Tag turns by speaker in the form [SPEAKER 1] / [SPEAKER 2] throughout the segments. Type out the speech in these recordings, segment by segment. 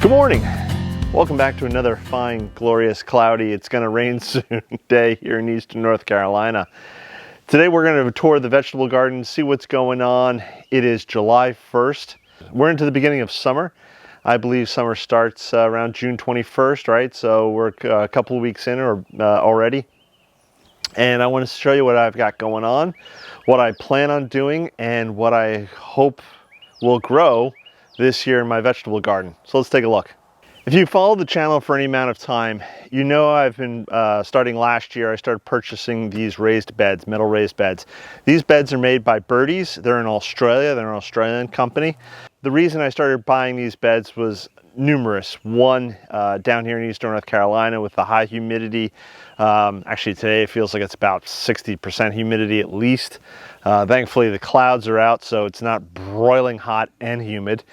[SPEAKER 1] Good morning. Welcome back to another fine, glorious, cloudy, it's going to rain soon day here in eastern North Carolina. Today we're going to tour the vegetable garden, see what's going on. It is July 1st. We're into the beginning of summer. I believe summer starts around June 21st, right? So we're a couple of weeks in already. And I want to show you what I've got going on, what I plan on doing, and what I hope will grow this year in my vegetable garden. So let's take a look. If you follow the channel for any amount of time, you know I've been starting last year, I started purchasing these raised beds, metal raised beds. These beds are made by Birdies. They're in Australia. They're an Australian company. The reason I started buying these beds was numerous. One, down here in eastern North Carolina with the high humidity. Actually today it feels like it's about 60% humidity at least. Thankfully the clouds are out, so it's not broiling hot and humid.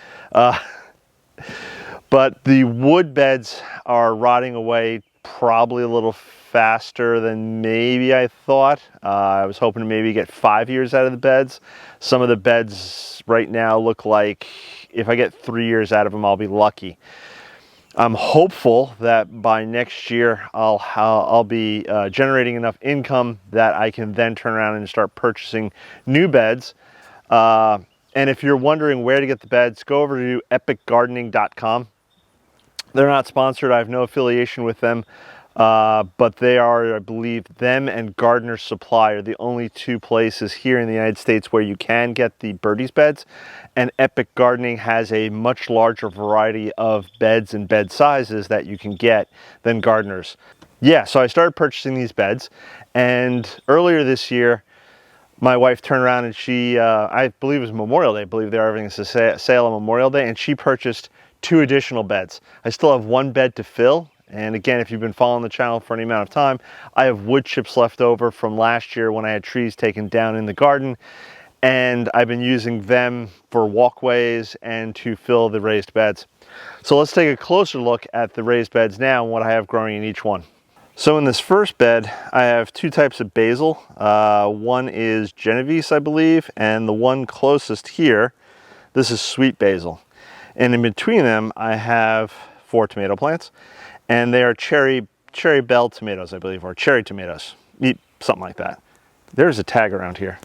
[SPEAKER 1] But the wood beds are rotting away probably a little faster than maybe I thought. I was hoping to maybe get 5 years out of the beds. Some of the beds right now look like if I get 3 years out of them, I'll be lucky. I'm hopeful that by next year I'll be generating enough income that I can then turn around and start purchasing new beds. And if you're wondering where to get the beds, go over to epicgardening.com. They're not sponsored. I have no affiliation with them, but they are, I believe, them and Gardener Supply are the only two places here in the United States where you can get the Birdies beds. And Epic Gardening has a much larger variety of beds and bed sizes that you can get than Gardeners. Yeah, so I started purchasing these beds, and earlier this year, my wife turned around and she, I believe it was Memorial Day, I believe they're having a sale on Memorial Day, and she purchased 2 additional beds. I still have 1 bed to fill. And again, if you've been following the channel for any amount of time, I have wood chips left over from last year when I had trees taken down in the garden. And I've been using them for walkways and to fill the raised beds. So let's take a closer look at the raised beds now and what I have growing in each one. So in this first bed, I have 2 types of basil. One is Genovese, I believe, and the one closest here, this is sweet basil. And in between them, I have 4 tomato plants, and they are cherry bell tomatoes, I believe, or cherry tomatoes, something like that. There's a tag around here.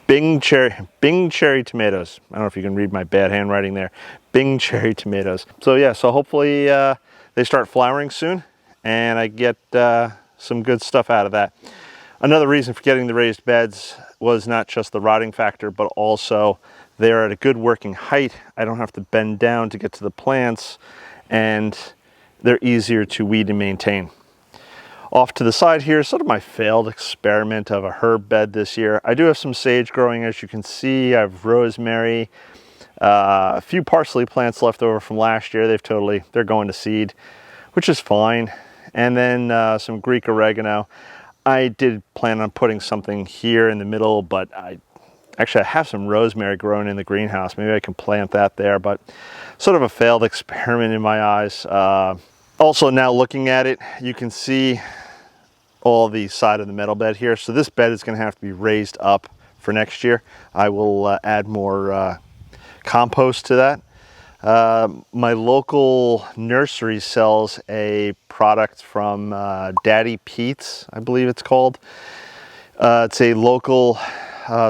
[SPEAKER 1] Bing cherry tomatoes. I don't know if you can read my bad handwriting there. Bing cherry tomatoes. So yeah, so hopefully they start flowering soon, and I get some good stuff out of that. Another reason for getting the raised beds was not just the rotting factor, but also they're at a good working height. I don't have to bend down to get to the plants, and they're easier to weed and maintain. Off to the side here, sort of my failed experiment of a herb bed this year. I do have some sage growing, as you can see. I have rosemary, a few parsley plants left over from last year. They're going to seed, which is fine. And then some Greek oregano. I did plan on putting something here in the middle, but I have some rosemary growing in the greenhouse. Maybe I can plant that there, but sort of a failed experiment in my eyes. Also, now looking at it, you can see all the side of the metal bed here. So this bed is going to have to be raised up for next year. I will add more compost to that. My local nursery sells a product from Daddy Pete's, I believe it's called. It's a local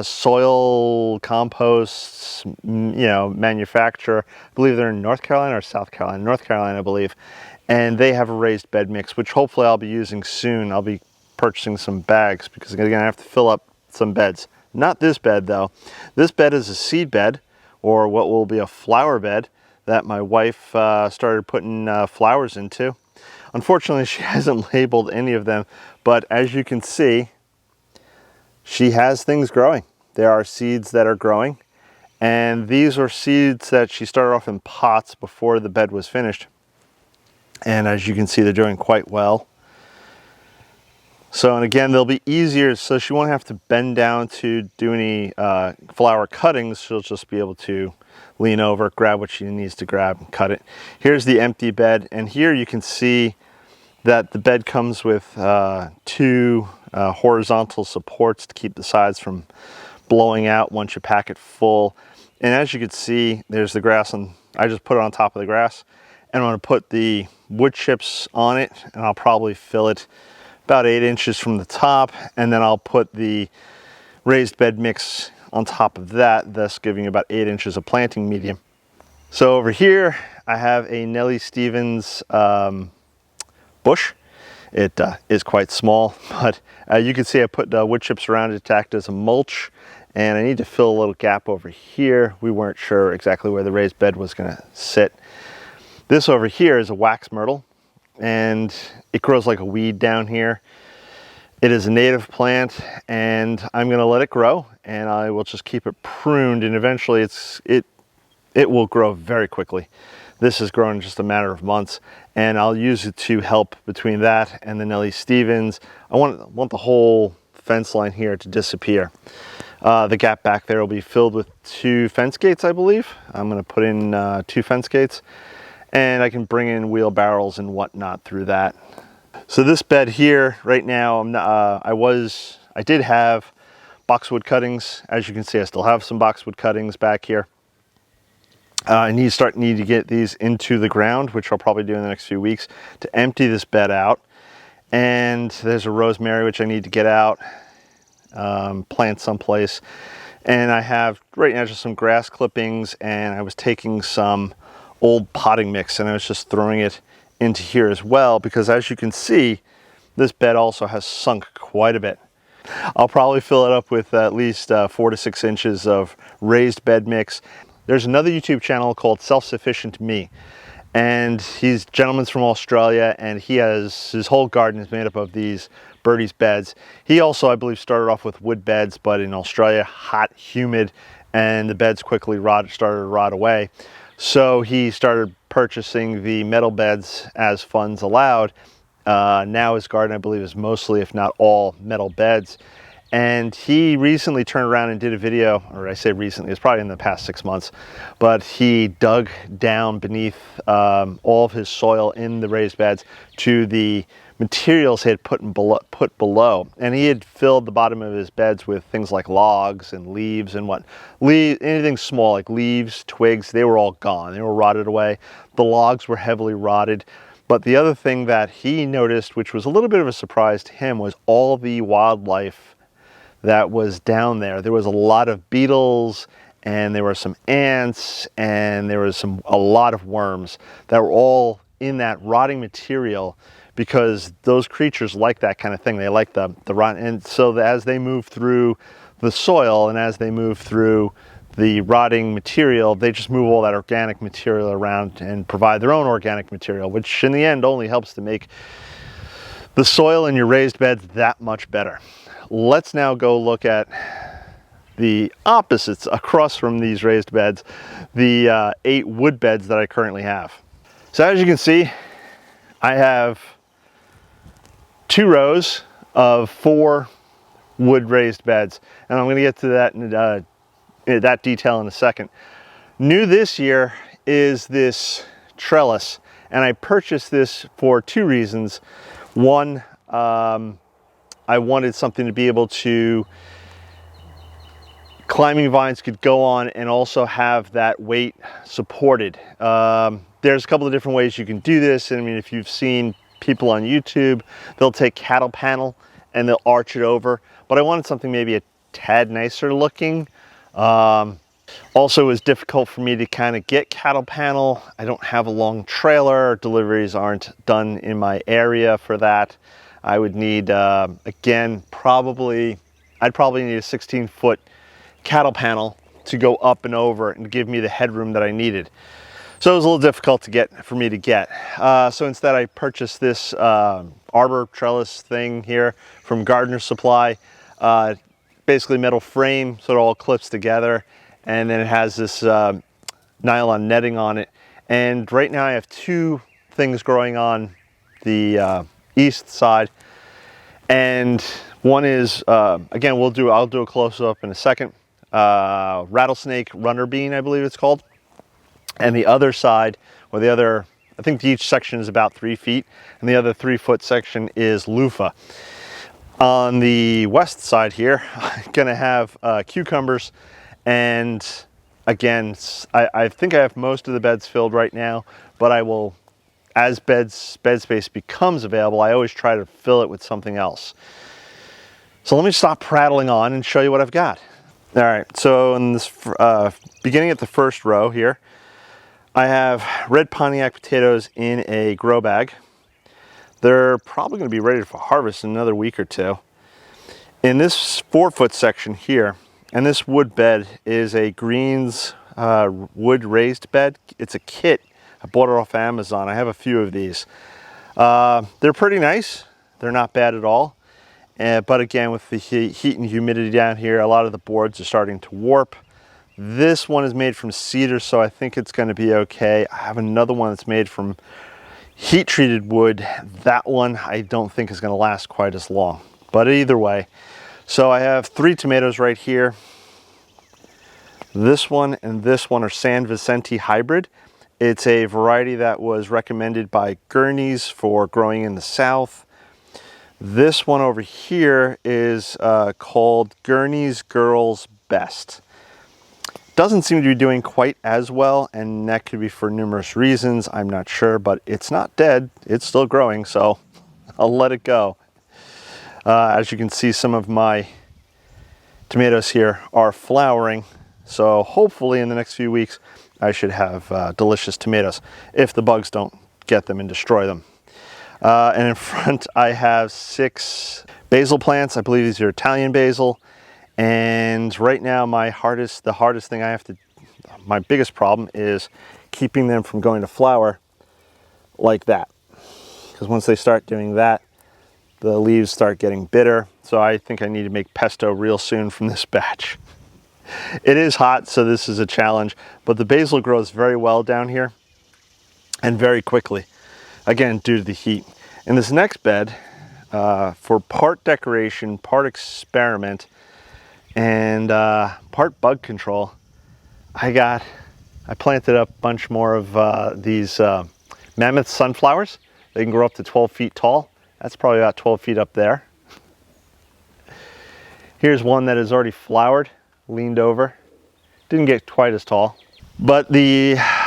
[SPEAKER 1] soil compost, manufacturer. I believe they're in North Carolina or South Carolina. North Carolina, I believe. And they have a raised bed mix, which hopefully I'll be using soon. I'll be purchasing some bags because I'm going to have to fill up some beds. Not this bed though. This bed is a seed bed, or what will be a flower bed that my wife started putting flowers into. Unfortunately, she hasn't labeled any of them, but as you can see, she has things growing. There are seeds that are growing, and these are seeds that she started off in pots before the bed was finished. And as you can see, they're doing quite well. So, and again, they'll be easier, so she won't have to bend down to do any flower cuttings. She'll just be able to lean over, grab what she needs to grab, and cut it. Here's the empty bed, and here you can see that the bed comes with 2 horizontal supports to keep the sides from blowing out once you pack it full. And as you can see, there's the grass on I just put it on top of the grass, and I'm going to put the wood chips on it, and I'll probably fill it about 8 inches from the top, and then I'll put the raised bed mix on top of that, thus giving about 8 inches of planting medium. So over here I have a Nellie Stevens bush. It is quite small, but you can see I put wood chips around it to act as a mulch, and I need to fill a little gap over here. We weren't sure exactly where the raised bed was going to sit. This over here is a wax myrtle, and it grows like a weed down here. It is a native plant, and I'm going to let it grow, and I will just keep it pruned, and eventually it will grow very quickly. This has grown in just a matter of months, and I'll use it to help between that and the Nellie Stevens. I want the whole fence line here to disappear. The gap back there will be filled with 2 fence gates, I believe. I'm going to put in 2 fence gates, and I can bring in wheelbarrows and whatnot through that. So this bed here right now, I did have boxwood cuttings. As you can see, I still have some boxwood cuttings back here. I need to get these into the ground, which I'll probably do in the next few weeks, to empty this bed out. And there's a rosemary which I need to get out, plant someplace. And I have right now just some grass clippings, and I was taking some old potting mix and I was just throwing it into here as well, because as you can see, this bed also has sunk quite a bit. I'll probably fill it up with at least 4 to 6 inches of raised bed mix. There's another YouTube channel called Self-Sufficient Me, and he's gentleman's from Australia, and his whole garden is made up of these birdies beds. He also, I believe, started off with wood beds, but in Australia, hot, humid, and the beds quickly started to rot away. So he started purchasing the metal beds as funds allowed. Now his garden, I believe, is mostly, if not all, metal beds. And he recently turned around and did a video, or I say recently, it's probably in the past 6 months, but he dug down beneath all of his soil in the raised beds to the materials he had put below. And he had filled the bottom of his beds with things like logs and leaves and anything small like leaves, twigs. They were all gone. They were rotted away. The logs were heavily rotted. But the other thing that he noticed, which was a little bit of a surprise to him, was all the wildlife that was down there. There was a lot of beetles, and there were some ants, and there was a lot of worms that were all in that rotting material, because those creatures like that kind of thing. They like the rot. And so as they move through the soil and as they move through the rotting material, they just move all that organic material around and provide their own organic material, which in the end only helps to make the soil in your raised beds that much better. Let's now go look at the opposites across from these raised beds, the 8 wood beds that I currently have. So as you can see, I have 2 rows of 4 wood raised beds, and I'm going to get to that detail in a second. New this year is this trellis, and I purchased this for 2 reasons. One, I wanted something to be able to, climbing vines could go on and also have that weight supported. There's a couple of different ways you can do this. I mean, if you've seen people on YouTube, they'll take cattle panel and they'll arch it over, but I wanted something maybe a tad nicer looking. Also, it was difficult for me to kind of get cattle panel. I don't have a long trailer. Deliveries aren't done in my area for that. I would need, again, I'd probably need a 16-foot cattle panel to go up and over and give me the headroom that I needed. So it was a little difficult for me to get. So instead I purchased this Arbor Trellis thing here from Gardener Supply. Basically metal frame, so it all clips together. And then it has this nylon netting on it. And right now I have 2 things growing on the east side, and one is again, I'll do a close-up in a second. Rattlesnake runner bean, I believe it's called. And the other side, or I think each section is about 3 feet, and the other 3-foot section is loofah. On the west side here, I'm gonna have cucumbers and again, I think I have most of the beds filled right now, but I will, as bed space becomes available, I always try to fill it with something else. So let me stop prattling on and show you what I've got. All right, so in this beginning at the first row here, I have red Pontiac potatoes in a grow bag. They're probably going to be ready for harvest in another week or two. In this 4-foot section here, and this wood bed is a greens wood raised bed. It's a kit. I bought it off Amazon. I have a few of these. They're pretty nice. They're not bad at all. But again, with the heat and humidity down here, a lot of the boards are starting to warp. This one is made from cedar, so I think it's going to be okay. I have another one that's made from heat treated wood. That one I don't think is going to last quite as long. But either way, so I have 3 tomatoes right here. This one and this one are San Vicente hybrid. It's a variety that was recommended by Gurney's for growing in the south. This one over here is called Gurney's Girls Best. Doesn't seem to be doing quite as well, and that could be for numerous reasons. I'm not sure, but it's not dead. It's still growing, so I'll let it go. As you can see, some of my tomatoes here are flowering, so hopefully in the next few weeks I should have delicious tomatoes if the bugs don't get them and destroy them. And in front I have 6 basil plants. I believe these are Italian basil. And right now my biggest problem is keeping them from going to flower like that. Because once they start doing that, the leaves start getting bitter. So I think I need to make pesto real soon from this batch. It is hot, so this is a challenge, but the basil grows very well down here and very quickly, again, due to the heat. In this next bed, for part decoration, part experiment, and part bug control, I planted up a bunch more of these Mammoth Sunflowers. They can grow up to 12 feet tall. That's probably about 12 feet up there. Here's one that has already flowered, leaned over. Didn't get quite as tall. But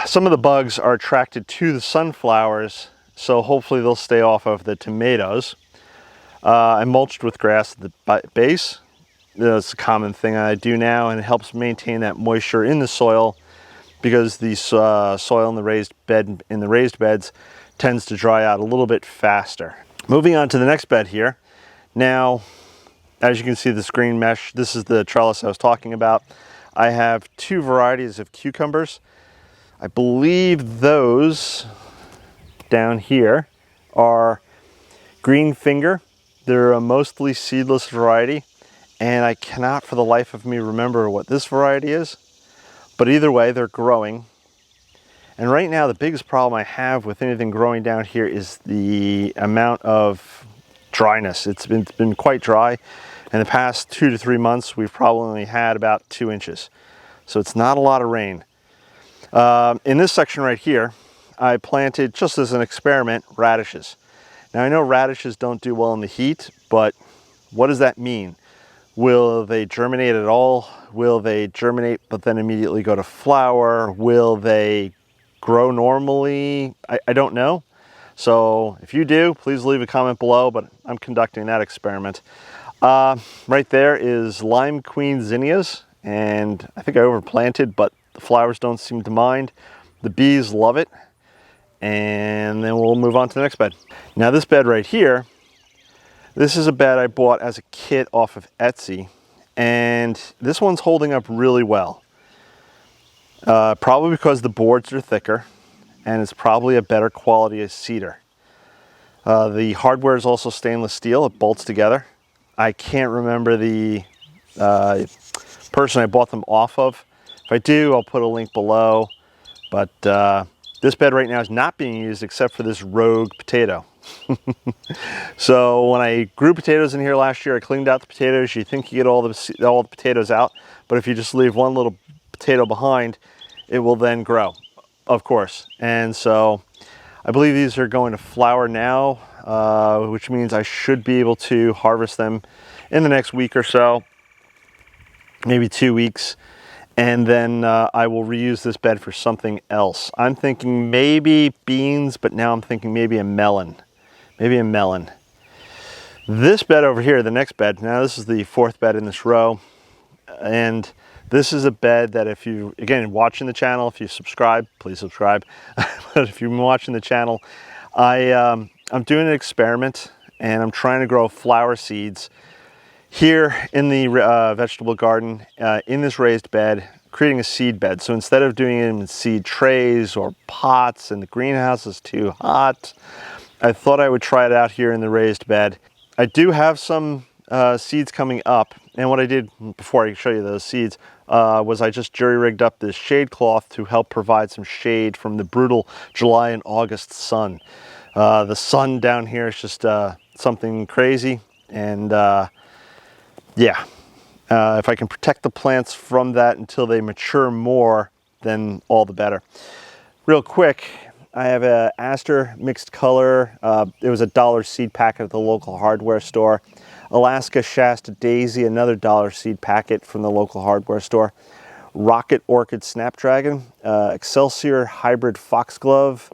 [SPEAKER 1] some of the bugs are attracted to the sunflowers, so hopefully they'll stay off of the tomatoes. I mulched with grass at the base. That's a common thing I do now, and it helps maintain that moisture in the soil because the soil in the raised beds tends to dry out a little bit faster. Moving on to the next bed here. Now, as you can see, this green mesh, this is the trellis I was talking about. I have 2 varieties of cucumbers. I believe those down here are green finger. They're a mostly seedless variety, and I cannot for the life of me remember what this variety is, but either way, they're growing. And right now, the biggest problem I have with anything growing down here is the amount of dryness. It's been quite dry. In the past 2 to 3 months, we've probably only had about 2 inches. So it's not a lot of rain. In this section right here, I planted, just as an experiment, radishes. Now I know radishes don't do well in the heat, but what does that mean? Will they germinate at all? Will they germinate but then immediately go to flower? Will they grow normally? I don't know. So if you do, please leave a comment below, but I'm conducting that experiment. Right there is Lime Queen zinnias, and I think I overplanted, but the flowers don't seem to mind. The bees love it. And then we'll move on to the next bed. Now this bed right here, this is a bed I bought as a kit off of Etsy, and this one's holding up really well. Probably because the boards are thicker, and it's probably a better quality of cedar. The hardware is also stainless steel. It bolts together. I can't remember the person I bought them off of. If I do, I'll put a link below. But this bed right now is not being used except for this rogue potato. So when I grew potatoes in here last year, I cleaned out the potatoes. You think you get all the potatoes out, but if you just leave one little potato behind, it will then grow, of course. And so I believe these are going to flower now, which means I should be able to harvest them in the next week or so, maybe 2 weeks. And then I will reuse this bed for something else. I'm thinking maybe beans, but now I'm thinking maybe a melon. Maybe a melon. This bed over here, the next bed, now this is the fourth bed in this row. And this is a bed that if you, again, watching the channel, if you subscribe, please subscribe. But if you've been watching the channel, I'm doing an experiment and I'm trying to grow flower seeds here in the vegetable garden, in this raised bed, creating a seed bed. So instead of doing it in seed trays or pots and the greenhouse is too hot, I thought I would try it out here in the raised bed. I do have some seeds coming up, and what I did before I show you those seeds was I just jury-rigged up this shade cloth to help provide some shade from the brutal July and August sun. The sun down here is just something crazy, and yeah, if I can protect the plants from that until they mature more, then all the better. Real quick, I have a aster mixed color. It was a $1 seed packet at the local hardware store. Alaska Shasta Daisy, another $1 seed packet from the local hardware store. Rocket Orchid Snapdragon, Excelsior Hybrid Foxglove,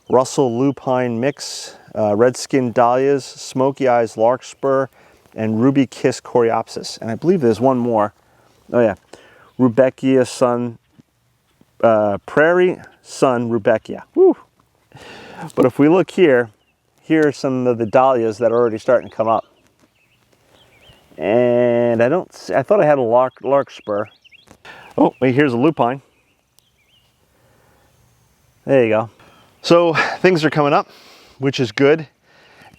[SPEAKER 1] Russell Lupine Mix, Redskin Dahlias, Smoky Eyes Larkspur, and Ruby Kiss Coreopsis. And I believe there's one more. Oh yeah, Rudbeckia Sun, Prairie Sun Rudbeckia. Woo! But if we look here, here are some of the dahlias that are already starting to come up. And I thought I had a larkspur. Oh, wait, here's a lupine. There you go. So things are coming up, which is good.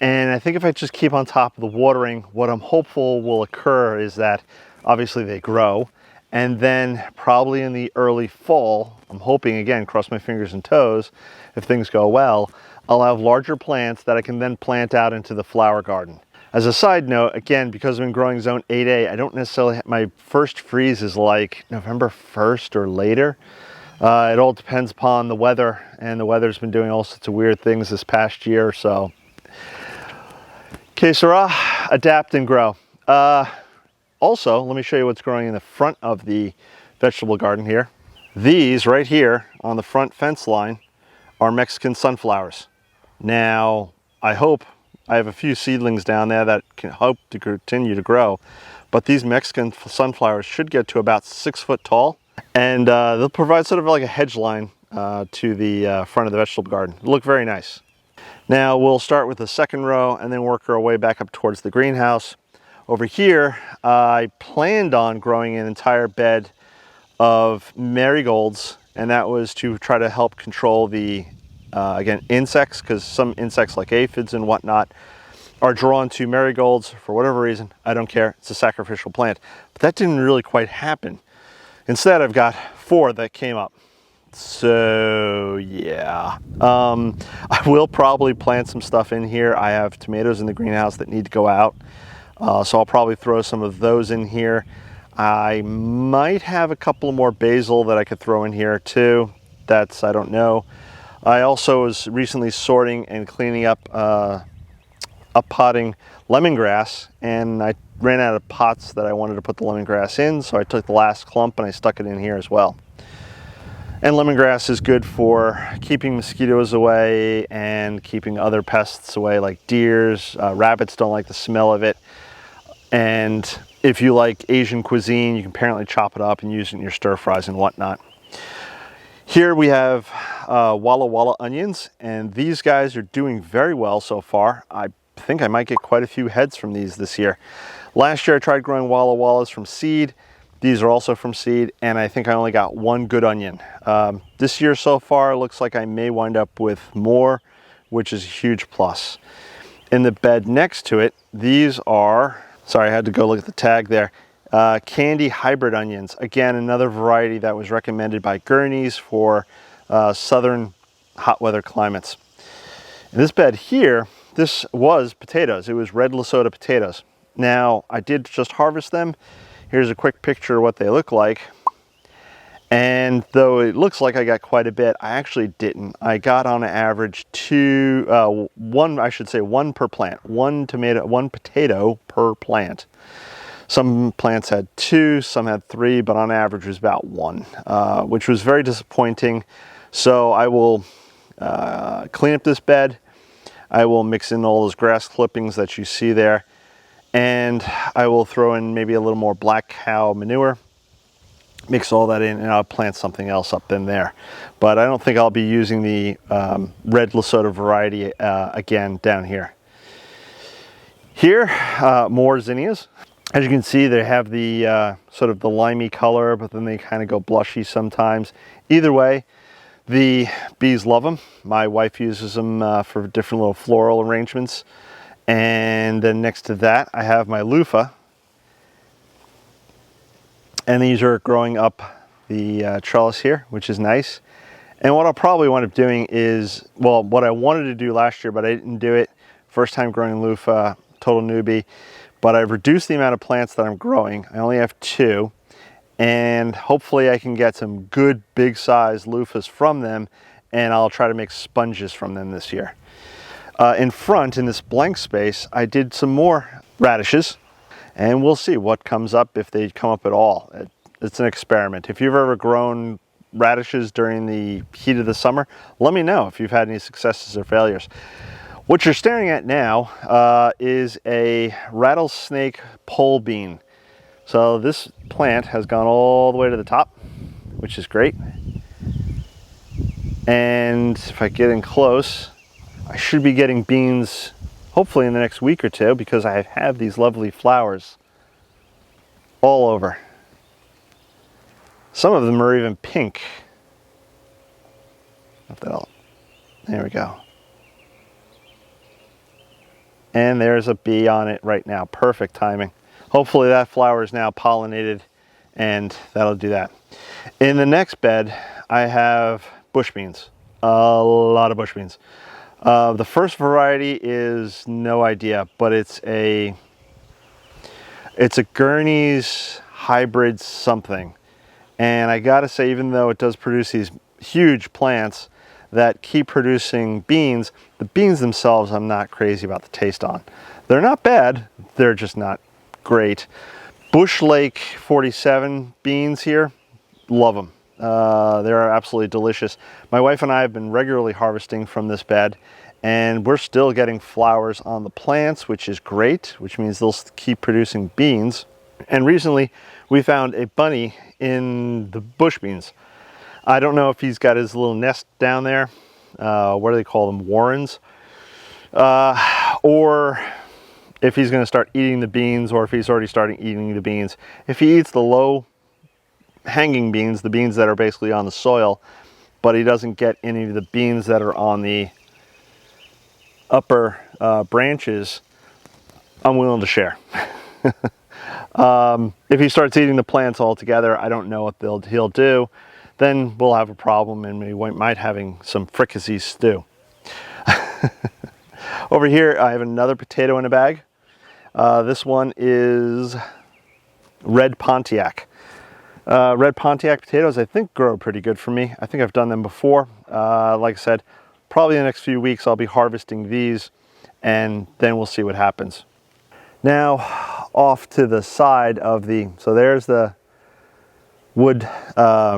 [SPEAKER 1] And I think if I just keep on top of the watering, what I'm hopeful will occur is that obviously they grow. And then probably in the early fall, I'm hoping, again, cross my fingers and toes, if things go well, I'll have larger plants that I can then plant out into the flower garden. As a side note, again, because I'm in growing zone 8A, I don't necessarily, my first freeze is like November 1st or later. It all depends upon the weather, and the weather's been doing all sorts of weird things this past year or so. Que sera, adapt and grow. Also, let me show you what's growing in the front of the vegetable garden here. These right here on the front fence line are Mexican sunflowers. Now, I hope I have a few seedlings down there that can hope to continue to grow, but these Mexican sunflowers should get to about 6 foot tall, and they'll provide sort of like a hedge line to the front of the vegetable garden. It'll look very nice. Now we'll start with the second row and then work our way back up towards the greenhouse. Over here, I planned on growing an entire bed of marigolds, and that was to try to help control the, again, insects, because some insects like aphids and whatnot are drawn to marigolds for whatever reason. I don't care, it's a sacrificial plant. But that didn't really quite happen. Instead, I've got 4 that came up. So yeah, I will probably plant some stuff in here. I have tomatoes in the greenhouse that need to go out. So I'll probably throw some of those in here. I might have a couple more basil that I could throw in here too. That's, I don't know. I also was recently sorting and cleaning up, uppotting lemongrass, and I ran out of pots that I wanted to put the lemongrass in, so I took the last clump and I stuck it in here as well. And lemongrass is good for keeping mosquitoes away and keeping other pests away like deers. Rabbits don't like the smell of it. And if you like Asian cuisine, you can apparently chop it up and use it in your stir fries and whatnot. Here we have Walla Walla onions, and these guys are doing very well so far. I think I might get quite a few heads from these this year. Last year I tried growing Walla Wallas from seed. These are also from seed, and I think I only got 1 good onion. This year so far, it looks like I may wind up with more, which is a huge plus. In the bed next to it, these are, sorry, I had to go look at the tag there, candy hybrid onions. Again, another variety that was recommended by Gurney's for southern hot weather climates. In this bed here, this was potatoes. It was red Lesotho potatoes. Now, I did just harvest them. Here's a quick picture of what they look like. And though it looks like I got quite a bit, I actually didn't. I got on average one per plant, one potato per plant. Some plants had 2, some had 3, but on average it was about 1, which was very disappointing. So I will clean up this bed. I will mix in all those grass clippings that you see there, and I will throw in maybe a little more black cow manure, mix all that in, and I'll plant something else up in there. But I don't think I'll be using the red Lesotho variety again down here. Here, more zinnias. As you can see, they have the sort of the limey color, but then they kind of go blushy sometimes. Either way, the bees love them. My wife uses them for different little floral arrangements. And then next to that, I have my loofah. And these are growing up the trellis here, which is nice. And what I'll probably wind up doing is, well, what I wanted to do last year, but I didn't do it. First time growing loofah, total newbie. But I've reduced the amount of plants that I'm growing. I only have 2. And hopefully I can get some good big size loofahs from them, and I'll try to make sponges from them this year. In front, in this blank space, I did some more radishes, and we'll see what comes up, if they come up at all. It's an experiment. If you've ever grown radishes during the heat of the summer, let me know if you've had any successes or failures. What you're staring at now is a rattlesnake pole bean. So this plant has gone all the way to the top, which is great. And if I get in close, I should be getting beans hopefully in the next week or 2, because I have these lovely flowers all over. Some of them are even pink. There we go. And there's a bee on it right now. Perfect timing. Hopefully that flower is now pollinated, and that'll do that. In the next bed, I have bush beans. A lot of bush beans. The first variety is no idea, but it's a Gurney's hybrid something. And I gotta say, even though it does produce these huge plants that keep producing beans, the beans themselves I'm not crazy about the taste on. They're not bad, they're just not great. Bush Lake 47 beans here, love them. They're absolutely delicious. My wife and I have been regularly harvesting from this bed, and we're still getting flowers on the plants, which is great, which means they'll keep producing beans. And recently we found a bunny in the bush beans. I don't know if he's got his little nest down there, what do they call them, warrens, or if he's going to start eating the beans, or if he's already starting eating the beans. If he eats the low hanging beans, the beans that are basically on the soil, but he doesn't get any of the beans that are on the upper branches, I'm willing to share. If he starts eating the plants altogether, I don't know what he'll do. Then we'll have a problem, and we might having some fricassee stew. Over here, I have another potato in a bag. This one is red Pontiac. Red Pontiac potatoes, I think, grow pretty good for me. I think I've done them before. Like I said, probably in the next few weeks I'll be harvesting these, and then we'll see what happens. Now, off to the side of so there's the wood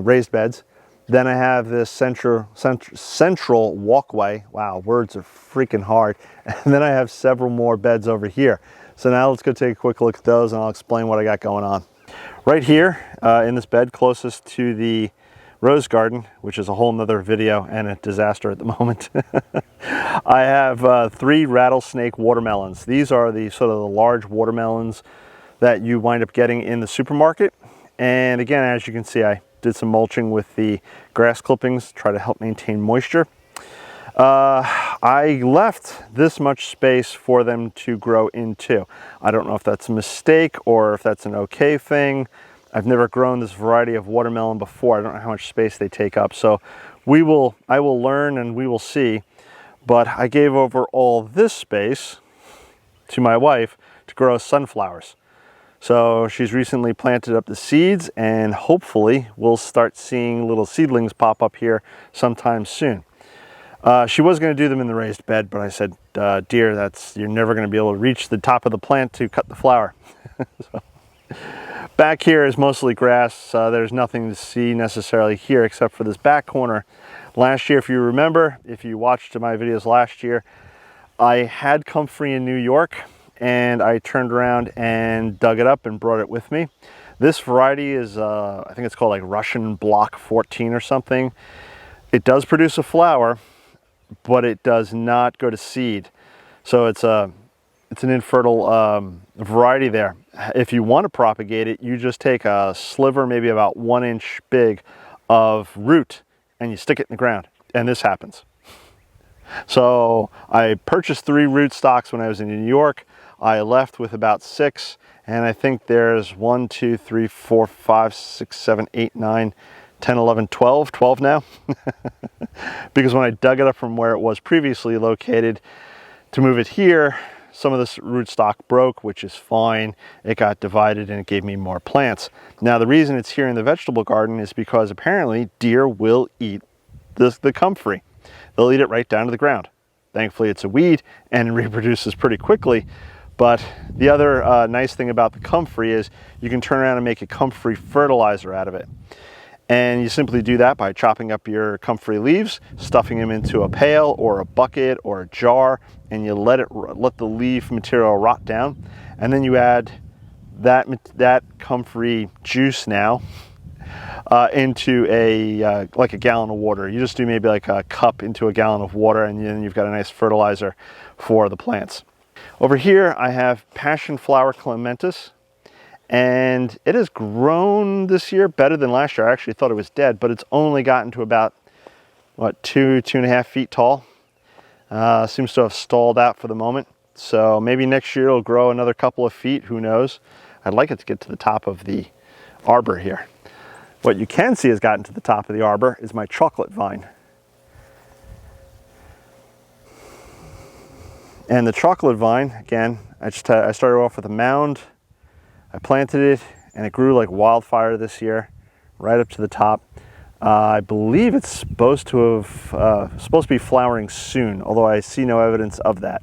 [SPEAKER 1] raised beds. Then I have this central walkway. Wow, words are freaking hard. And then I have several more beds over here. So now let's go take a quick look at those, and I'll explain what I got going on. Right here in this bed, closest to the rose garden, which is a whole nother video and a disaster at the moment. I have 3 rattlesnake watermelons. These are the sort of the large watermelons that you wind up getting in the supermarket. And again, as you can see, I did some mulching with the grass clippings, try to help maintain moisture. I left this much space for them to grow into. I don't know if that's a mistake or if that's an okay thing. I've never grown this variety of watermelon before. I don't know how much space they take up. So I will learn, and we will see. But I gave over all this space to my wife to grow sunflowers. So she's recently planted up the seeds, and hopefully we'll start seeing little seedlings pop up here sometime soon. She was going to do them in the raised bed, but I said, dear, you're never going to be able to reach the top of the plant to cut the flower. So Back here is mostly grass. There's nothing to see necessarily here except for this back corner. Last year, if you remember, if you watched my videos last year, I had Comfrey in New York and I turned around and dug it up and brought it with me. This variety is, I think it's called like Russian Block 14 or something. It does produce a flower, but it does not go to seed. So it's an infertile variety there. If you want to propagate it, you just take a sliver, maybe about 1 inch big, of root and you stick it in the ground, and this happens. So I purchased 3 root stocks when I was in New York. I left with about 6, and I think there's 1, 2, 3, 4, 5, 6, 7, 8, 9, 10, 11, 12 now. Because when I dug it up from where it was previously located to move it here, some of this rootstock broke, which is fine. It got divided and it gave me more plants. Now the reason it's here in the vegetable garden is because apparently deer will eat the comfrey. They'll eat it right down to the ground. Thankfully it's a weed and it reproduces pretty quickly. But the other nice thing about the comfrey is you can turn around and make a comfrey fertilizer out of it. And you simply do that by chopping up your comfrey leaves, stuffing them into a pail or a bucket or a jar, and you let the leaf material rot down. And then you add that comfrey juice now into like a gallon of water. You just do maybe like a cup into a gallon of water, and then you've got a nice fertilizer for the plants. Over here I have passion flower clematis, and it has grown this year better than last year. I actually thought it was dead, but it's only gotten to about, what, 2.5 feet tall. Seems to have stalled out for the moment. So maybe next year it'll grow another couple of feet, who knows. I'd like it to get to the top of the arbor here. What you can see has gotten to the top of the arbor is my chocolate vine. And the chocolate vine, again, I started off with a mound. I planted it and it grew like wildfire this year, right up to the top. I believe it's supposed to be flowering soon, although I see no evidence of that.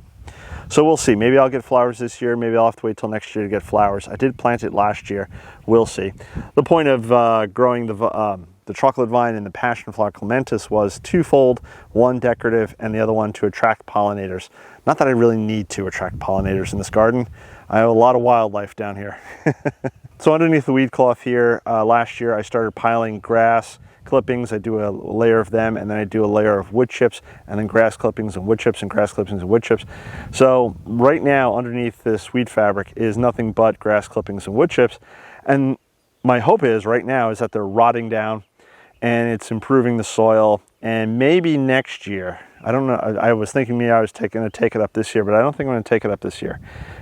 [SPEAKER 1] So we'll see. Maybe I'll get flowers this year. Maybe I'll have to wait till next year to get flowers. I did plant it last year. We'll see. The point of growing the chocolate vine and the passion flower clematis was twofold: one decorative and the other one to attract pollinators. Not that I really need to attract pollinators in this garden. I have a lot of wildlife down here. So underneath the weed cloth here, last year I started piling grass clippings. I do a layer of them, and then I do a layer of wood chips, and then grass clippings and wood chips and grass clippings and wood chips. So right now underneath this weed fabric is nothing but grass clippings and wood chips. And my hope is right now is that they're rotting down and it's improving the soil. And maybe next year, I don't know, I was thinking maybe I was going to take it up this year, but I don't think I'm going to take it up this year.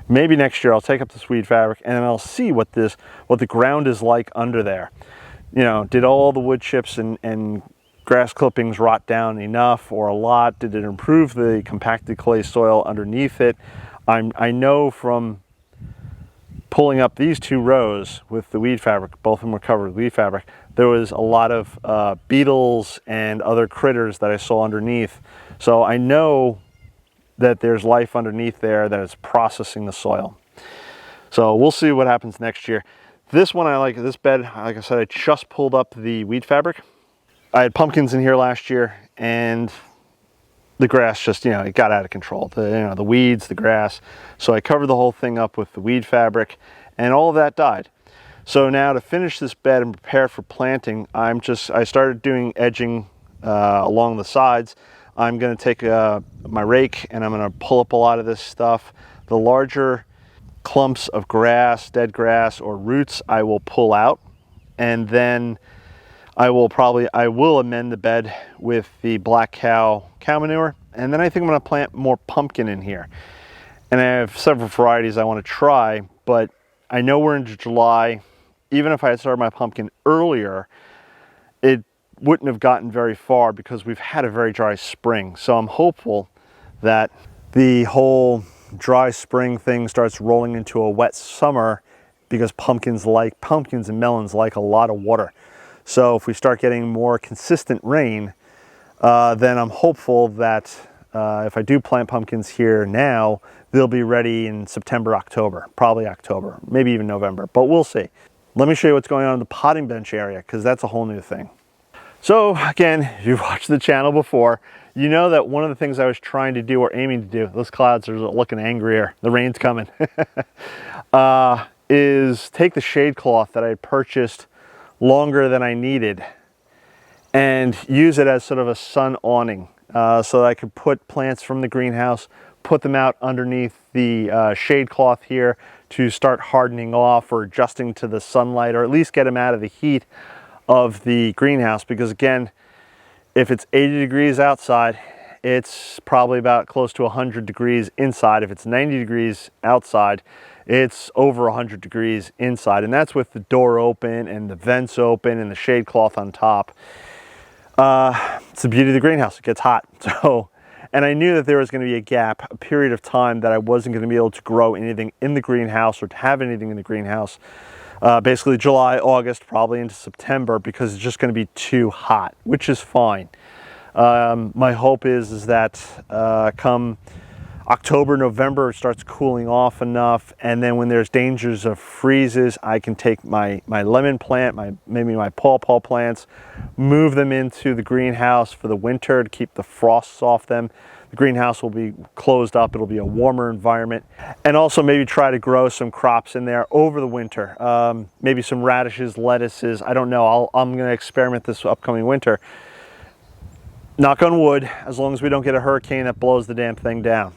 [SPEAKER 1] Maybe next year I'll take up this weed fabric and then I'll see what the ground is like under there. You know, did all the wood chips and grass clippings rot down enough or a lot? Did it improve the compacted clay soil underneath it? I know from pulling up these 2 rows with the weed fabric, both of them were covered with weed fabric, there was a lot of beetles and other critters that I saw underneath. So I know that there's life underneath there that is processing the soil. So we'll see what happens next year. This one I like, this bed, like I said, I just pulled up the weed fabric. I had pumpkins in here last year and the grass just, you know, it got out of control. The weeds, the grass. So I covered the whole thing up with the weed fabric and all of that died. So now to finish this bed and prepare for planting, I started doing edging along the sides. I'm going to take my rake and I'm going to pull up a lot of this stuff. The larger clumps of grass, dead grass, or roots I will pull out, and then I will amend the bed with the black cow manure, and then I think I'm going to plant more pumpkin in here. And I have several varieties I want to try, but I know we're into July. Even if I had started my pumpkin earlier, it wouldn't have gotten very far because we've had a very dry spring. So I'm hopeful that the whole dry spring thing starts rolling into a wet summer, because pumpkins and melons like a lot of water. So if we start getting more consistent rain, then I'm hopeful that if I do plant pumpkins here now, they'll be ready in September, October, probably October, maybe even November, but we'll see. Let me show you what's going on in the potting bench area, because that's a whole new thing. So again, if you've watched the channel before, you know that one of the things I was trying to do or aiming to do, those clouds are looking angrier, the rain's coming, is take the shade cloth that I had purchased longer than I needed and use it as sort of a sun awning, so that I could put plants from the greenhouse, put them out underneath the shade cloth here to start hardening off or adjusting to the sunlight, or at least get them out of the heat of the greenhouse. Because again, if it's 80 degrees outside, it's probably about close to 100 degrees inside. If it's 90 degrees outside, it's over 100 degrees inside, and that's with the door open and the vents open and the shade cloth on top. It's the beauty of the greenhouse, it gets hot. So, and I knew that there was going to be a gap, a period of time that I wasn't going to be able to grow anything in the greenhouse or to have anything in the greenhouse. Basically July, August, probably into September, because it's just going to be too hot, which is fine. My hope is that come October, November, it starts cooling off enough, and then when there's dangers of freezes, I can take my lemon plant, maybe my pawpaw plants, move them into the greenhouse for the winter to keep the frosts off them. The greenhouse will be closed up, it'll be a warmer environment, and also maybe try to grow some crops in there over the winter. Maybe some radishes, lettuces, I don't know. I'm going to experiment this upcoming winter. Knock on wood, as long as we don't get a hurricane that blows the damn thing down.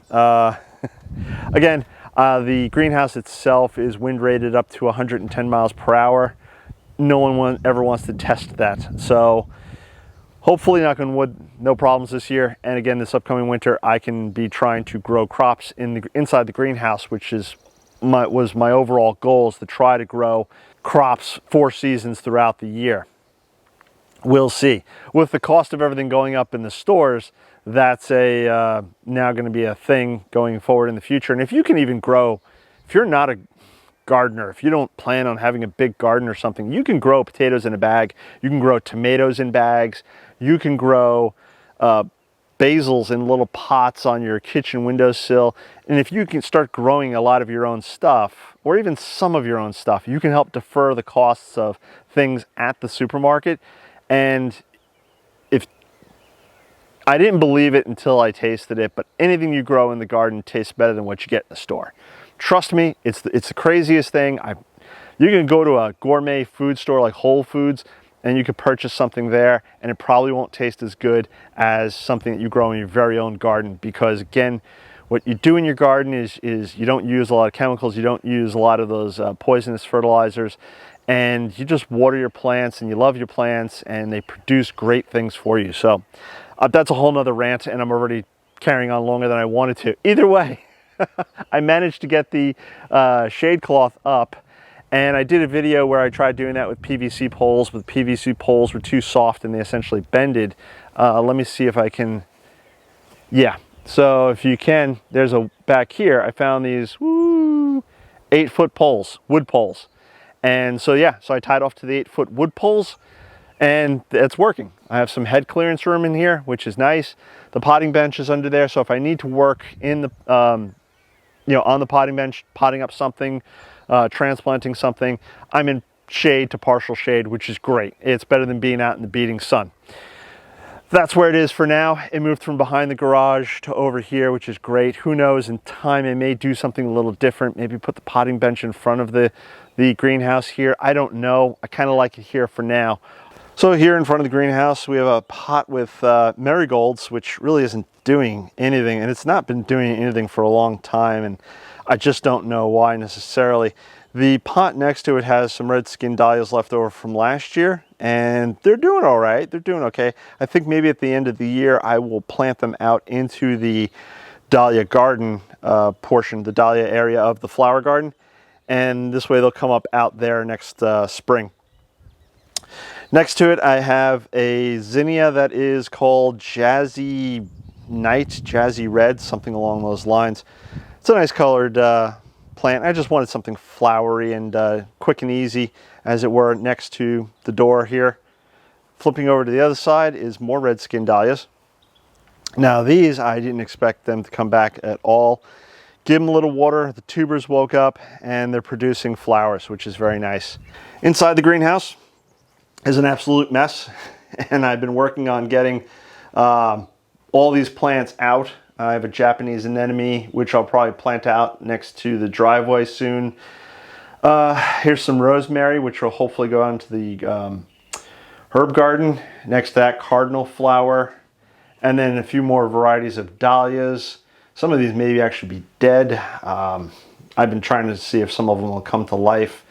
[SPEAKER 1] Again, the greenhouse itself is wind rated up to 110 miles per hour. No one ever wants to test that. So hopefully, knock on wood, no problems this year. And again, this upcoming winter, I can be trying to grow crops inside the greenhouse, which was my overall goal, is to try to grow crops 4 seasons throughout the year. We'll see. With the cost of everything going up in the stores, that's now going to be a thing going forward in the future. And if you can even grow, if you're not a gardener, if you don't plan on having a big garden or something, you can grow potatoes in a bag, you can grow tomatoes in bags, you can grow basils in little pots on your kitchen windowsill. And if you can start growing a lot of your own stuff, or even some of your own stuff, you can help defer the costs of things at the supermarket. And if I didn't believe it until I tasted it, but anything you grow in the garden tastes better than what you get in the store. Trust me, it's the craziest thing. You can go to a gourmet food store like Whole Foods and you can purchase something there, and it probably won't taste as good as something that you grow in your very own garden. Because again, what you do in your garden is you don't use a lot of chemicals, you don't use a lot of those poisonous fertilizers, and you just water your plants and you love your plants and they produce great things for you. So that's a whole nother rant, and I'm already carrying on longer than I wanted to. Either way, I managed to get the shade cloth up, and I did a video where I tried doing that with PVC poles, but PVC poles were too soft and they essentially bended. Let me see if I can, yeah. So if you can, there's back here, I found these 8-foot poles, wood poles. And so yeah, so I tied off to the 8-foot wood poles, and it's working. I have some head clearance room in here, which is nice. The potting bench is under there, so if I need to work in the, on the potting bench, potting up something, transplanting something, I'm in shade to partial shade, which is great. It's better than being out in the beating sun. That's where it is for now. It moved from behind the garage to over here, which is great. Who knows, in time I may do something a little different. Maybe put the potting bench in front of the greenhouse here. I don't know. I kind of like it here for now. So here in front of the greenhouse, we have a pot with marigolds, which really isn't doing anything. And it's not been doing anything for a long time. And I just don't know why necessarily. The pot next to it has some red skin dahlias left over from last year, and they're doing all right. They're doing okay. I think maybe at the end of the year, I will plant them out into the dahlia garden portion, the dahlia area of the flower garden. And this way they'll come up out there next spring. Next to it, I have a zinnia that is called Jazzy Night, Jazzy Red, something along those lines. It's a nice colored plant. I just wanted something flowery and quick and easy, as it were, next to the door here. Flipping over to the other side is more red skin dahlias. Now these, I didn't expect them to come back at all. Give them a little water, the tubers woke up, and they're producing flowers, which is very nice. Inside the greenhouse is an absolute mess, and I've been working on getting all these plants out. I have a Japanese anemone, which I'll probably plant out next to the driveway soon. Here's some rosemary, which will hopefully go out into the herb garden. Next to that, cardinal flower. And then a few more varieties of dahlias. Some of these may actually be dead. I've been trying to see if some of them will come to life.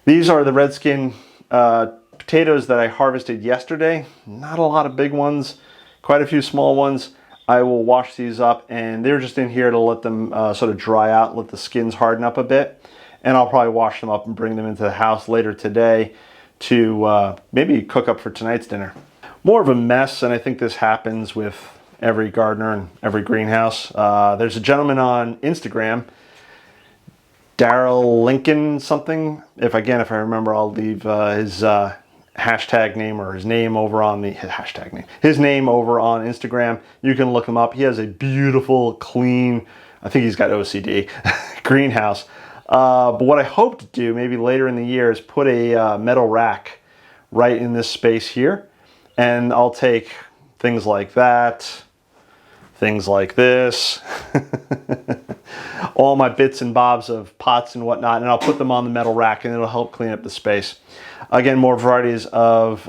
[SPEAKER 1] These are the redskin potatoes that I harvested yesterday. Not a lot of big ones, quite a few small ones. I will wash these up, and they're just in here to let them sort of dry out, let the skins harden up a bit. And I'll probably wash them up and bring them into the house later today to maybe cook up for tonight's dinner. More of a mess, and I think this happens with every gardener and every greenhouse. There's a gentleman on Instagram, Daryl Lincoln something. If I remember, I'll leave his hashtag name or his name over on the his name over on Instagram. You can look him up. He has a beautiful, clean, I think he's got OCD greenhouse. But what I hope to do maybe later in the year is put a metal rack right in this space here. And I'll take things like that, things like this, all my bits and bobs of pots and whatnot, and I'll put them on the metal rack, and it'll help clean up the space. Again, more varieties of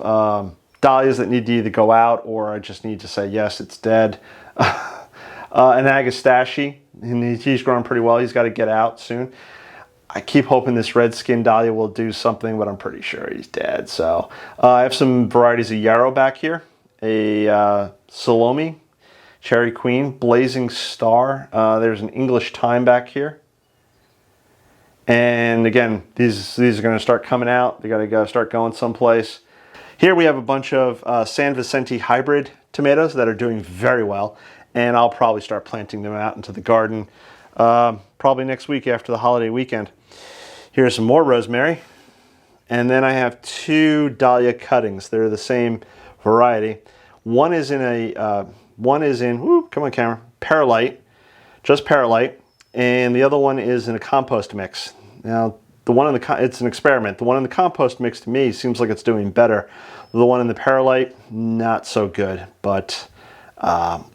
[SPEAKER 1] dahlias that need to either go out, or I just need to say, yes, it's dead. An agastache, and he's growing pretty well. He's got to get out soon. I keep hoping this red skin dahlia will do something, but I'm pretty sure he's dead. So I have some varieties of yarrow back here. A Salome, Cherry Queen, Blazing Star. There's an English Thyme back here. And again, these are going to start coming out. They got to start going someplace. Here we have a bunch of San Vicente hybrid tomatoes that are doing very well. And I'll probably start planting them out into the garden probably next week after the holiday weekend. Here's some more rosemary. And then I have two dahlia cuttings. They're the same variety. One is in come on camera, perlite, just perlite. And the other one is in a compost mix. Now, the one in it's an experiment. The one in the compost mix to me seems like it's doing better. The one in the perlite, not so good. But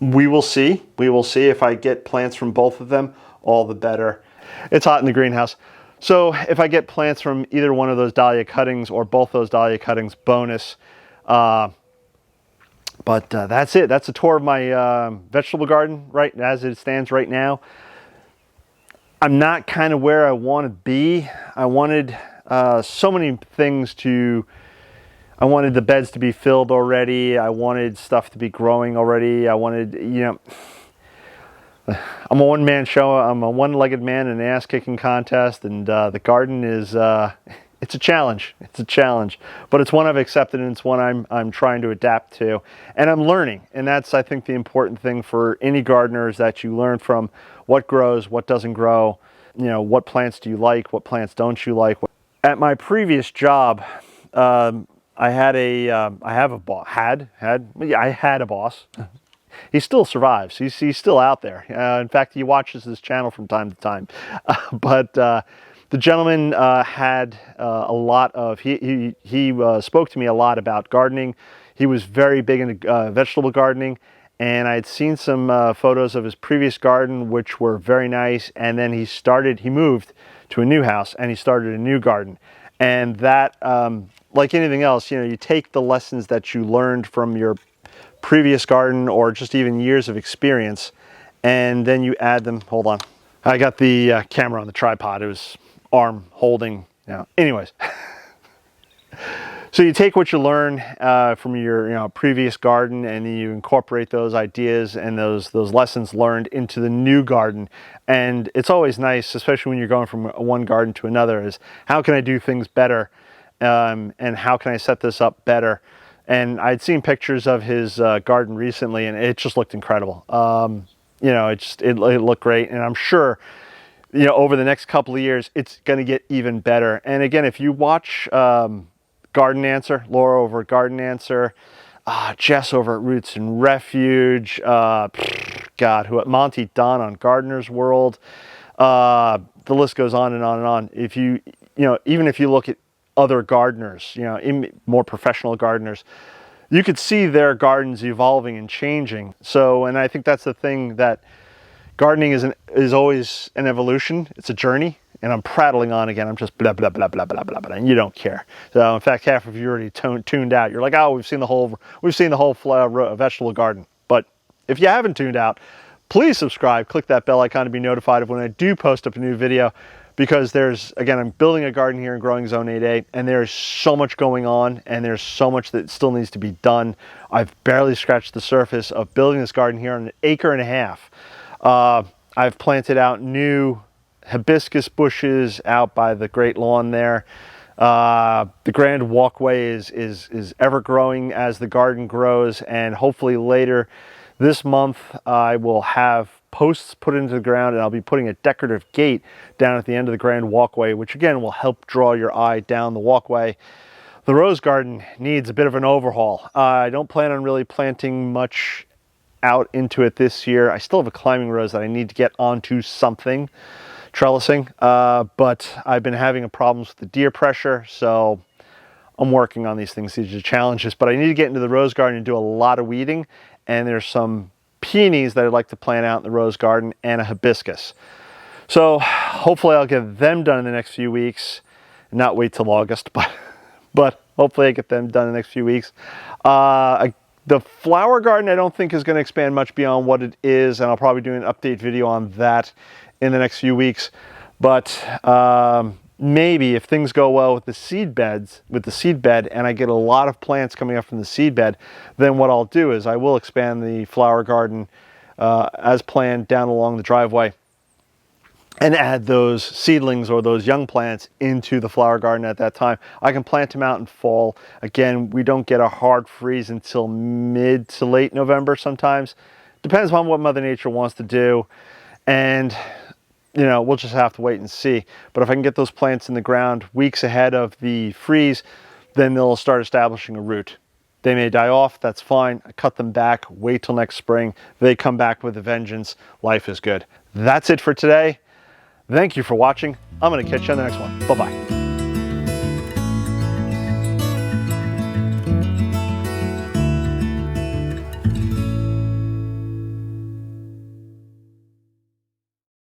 [SPEAKER 1] we will see. We will see. If I get plants from both of them, all the better. It's hot in the greenhouse. So if I get plants from either one of those dahlia cuttings or both those dahlia cuttings, bonus. But that's it. That's a tour of my vegetable garden right as it stands right now. I'm not kind of where I want to be. I wanted so many things I wanted the beds to be filled already. I wanted stuff to be growing already. I wanted, I'm a one-man show. I'm a one-legged man in an ass-kicking contest, and the garden is, it's a challenge. It's a challenge, but it's one I've accepted, and it's one I'm trying to adapt to, and I'm learning. And that's, I think, the important thing for any gardener is that you learn from what grows, what doesn't grow. What plants do you like? What plants don't you like? At my previous job, I had a boss. He still survives. He's still out there. In fact, he watches this channel from time to time. But the gentleman had a lot of, he spoke to me a lot about gardening. He was very big into vegetable gardening. And I had seen some photos of his previous garden, which were very nice. And then he moved to a new house and he started a new garden. And that, like anything else, you take the lessons that you learned from your previous garden or just even years of experience, and then you add them. Hold on. I got the camera on the tripod. It was arm holding. Anyways. So you take what you learn from your previous garden, and then you incorporate those ideas and those lessons learned into the new garden. And it's always nice, especially when you're going from one garden to another, is how can I do things better, and how can I set this up better? And I'd seen pictures of his garden recently, and it just looked incredible. It looked great, and I'm sure over the next couple of years it's going to get even better. And again, if you watch Garden Answer, Laura over at Garden Answer, Jess over at Roots and Refuge, Monty Don on Gardener's World. The list goes on and on and on. If you know, even if you look at other gardeners, you know, more professional gardeners, you could see their gardens evolving and changing. So, and I think that's the thing, that gardening is always an evolution. It's a journey. And I'm prattling on again. I'm just blah, blah, blah, blah, blah, blah, blah, and you don't care. So in fact, half of you already tuned out. You're like, oh, we've seen the whole vegetable garden. But if you haven't tuned out, please subscribe, click that bell icon to be notified of when I do post up a new video, because I'm building a garden here in Growing Zone 8A, and there's so much going on, and there's so much that still needs to be done. I've barely scratched the surface of building this garden here on 1.5 acres. I've planted out new hibiscus bushes out by the great lawn there. The grand walkway is ever growing as the garden grows, and hopefully later this month I will have posts put into the ground, and I'll be putting a decorative gate down at the end of the grand walkway, which again will help draw your eye down the walkway. The rose garden needs a bit of an overhaul. I don't plan on really planting much out into it this year. I still have a climbing rose that I need to get onto something, trellising, but I've been having problems with the deer pressure, so I'm working on these things. These are challenges, but I need to get into the rose garden and do a lot of weeding, and there's some peonies that I'd like to plant out in the rose garden, and a hibiscus. So hopefully I'll get them done in the next few weeks, and not wait till August, but hopefully I get them done in the next few weeks. The flower garden I don't think is going to expand much beyond what it is, and I'll probably do an update video on that in the next few weeks. But maybe if things go well with the seed bed, and I get a lot of plants coming up from the seed bed, then what I'll do is I will expand the flower garden as planned down along the driveway, and add those seedlings or those young plants into the flower garden at that time. I can plant them out in fall. Again, we don't get a hard freeze until mid to late November sometimes. Depends on what Mother Nature wants to do, and you know, we'll just have to wait and see. But if I can get those plants in the ground weeks ahead of the freeze, then they'll start establishing a root. They may die off, that's fine. I cut them back, wait till next spring. They come back with a vengeance. Life is good. That's it for today. Thank you for watching. I'm going to catch you on the next one. Bye-bye.